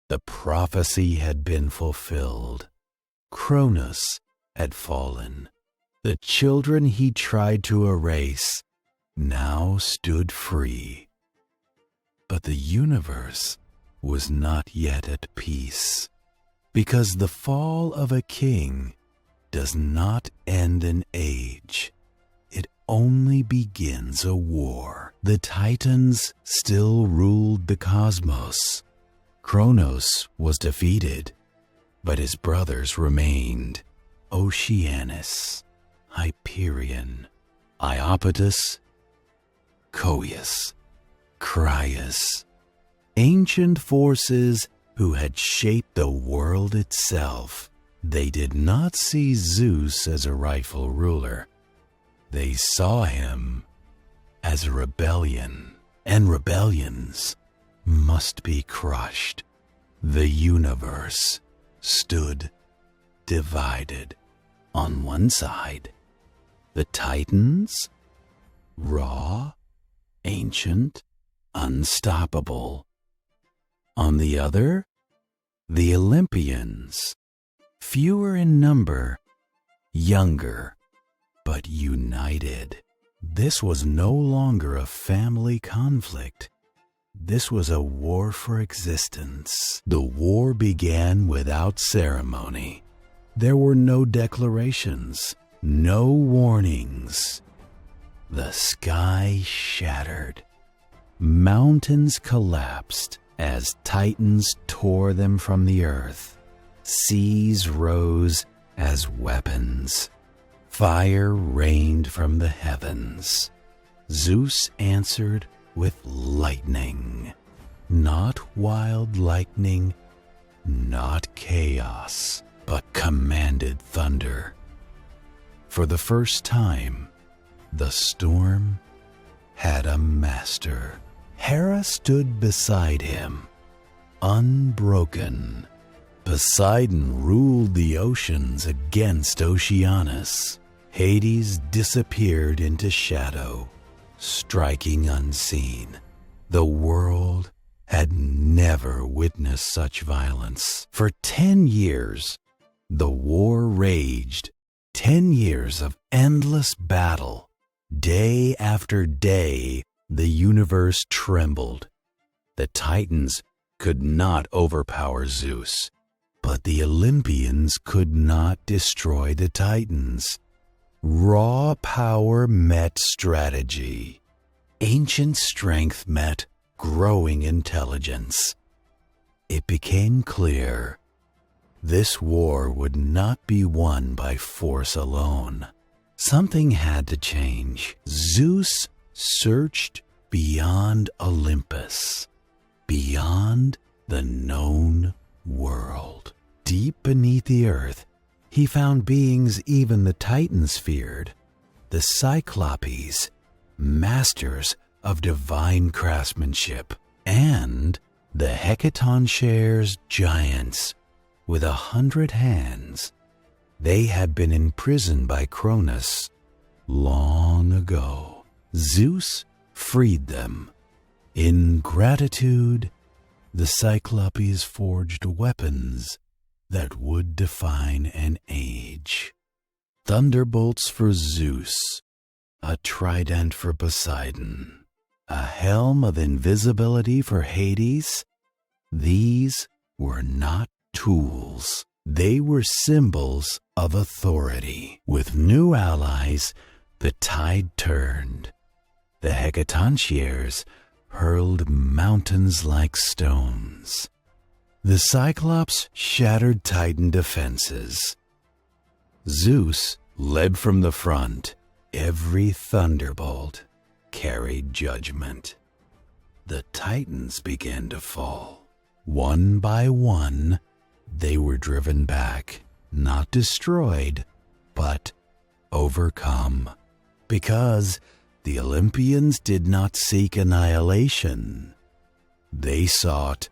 The prophecy had been fulfilled. Cronus had fallen. The children he tried to erase now stood free. But the universe was not yet at peace, because the fall of a king does not end an age. It only begins a war. The Titans still ruled the cosmos. Cronus was defeated, but his brothers remained: Oceanus, Hyperion, Iapetus, Coeus, Crius, ancient forces who had shaped the world itself. They did not see Zeus as a rightful ruler. They saw him as a rebellion, and rebellions must be crushed. The universe stood divided. On one side, the Titans, raw, ancient, unstoppable. On the other, the Olympians, fewer in number, younger, but united. This was no longer a family conflict. This was a war for existence. The war began without ceremony. There were no declarations, no warnings. The sky shattered. Mountains collapsed as Titans tore them from the earth. Seas rose as weapons. Fire rained from the heavens. Zeus answered with lightning. Not wild lightning, not chaos, but commanded thunder. For the first time, the storm had a master. Hera stood beside him, unbroken. Poseidon ruled the oceans against Oceanus. Hades disappeared into shadow, striking unseen. The world had never witnessed such violence. For 10 years, the war raged. 10 years of endless battle. Day after day, the universe trembled. The Titans could not overpower Zeus, but the Olympians could not destroy the Titans. Raw power met strategy. Ancient strength met growing intelligence. It became clear this war would not be won by force alone. Something had to change. Zeus searched beyond Olympus, beyond the known world. Deep beneath the earth, he found beings even the Titans feared, the Cyclopes, masters of divine craftsmanship, and the Hecatoncheires giants with 100 hands. They had been imprisoned by Cronus long ago. Zeus freed them. In gratitude, the Cyclopes forged weapons that would define an age. Thunderbolts for Zeus, a trident for Poseidon, a helm of invisibility for Hades. These were not tools. They were symbols of authority. With new allies, the tide turned. The Hecatoncheires hurled mountains like stones. The Cyclops shattered Titan defenses. Zeus led from the front. Every thunderbolt carried judgment. The Titans began to fall. One by one, they were driven back, not destroyed, but overcome. Because the Olympians did not seek annihilation. They sought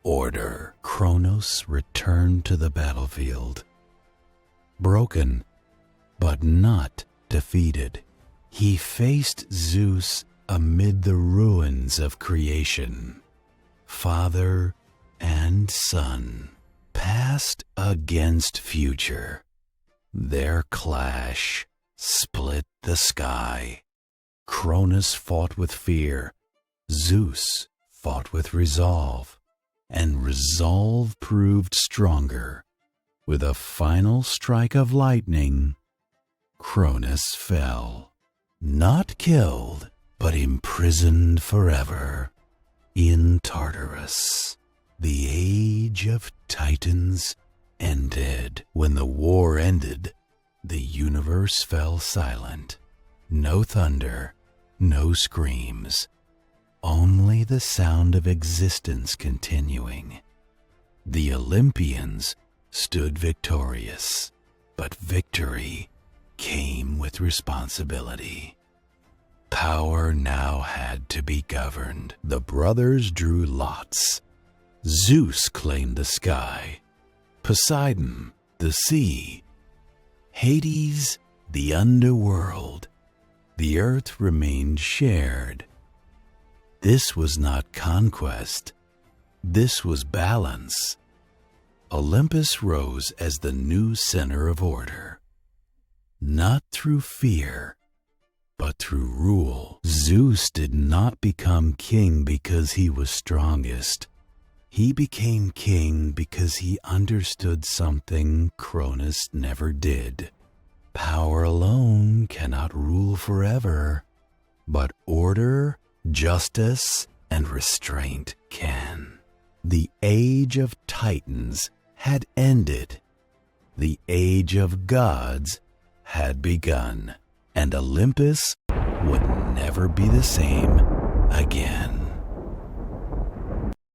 order. Cronus returned to the battlefield. Broken, but not defeated. He faced Zeus amid the ruins of creation. Father, and sun, past against future. Their clash split the sky. Cronus fought with fear, Zeus fought with resolve, and resolve proved stronger. With a final strike of lightning, Cronus fell, not killed, but imprisoned forever in Tartarus. The age of Titans ended. When the war ended, the universe fell silent. No thunder, no screams, only the sound of existence continuing. The Olympians stood victorious, but victory came with responsibility. Power now had to be governed. The brothers drew lots. Zeus claimed the sky, Poseidon the sea, Hades the underworld. The earth remained shared. This was not conquest. This was balance. Olympus rose as the new center of order, not through fear, but through rule. Zeus did not become king because he was strongest. He became king because he understood something Cronus never did. Power alone cannot rule forever, but order, justice, and restraint can. The age of Titans had ended. The age of gods had begun, and Olympus would never be the same again.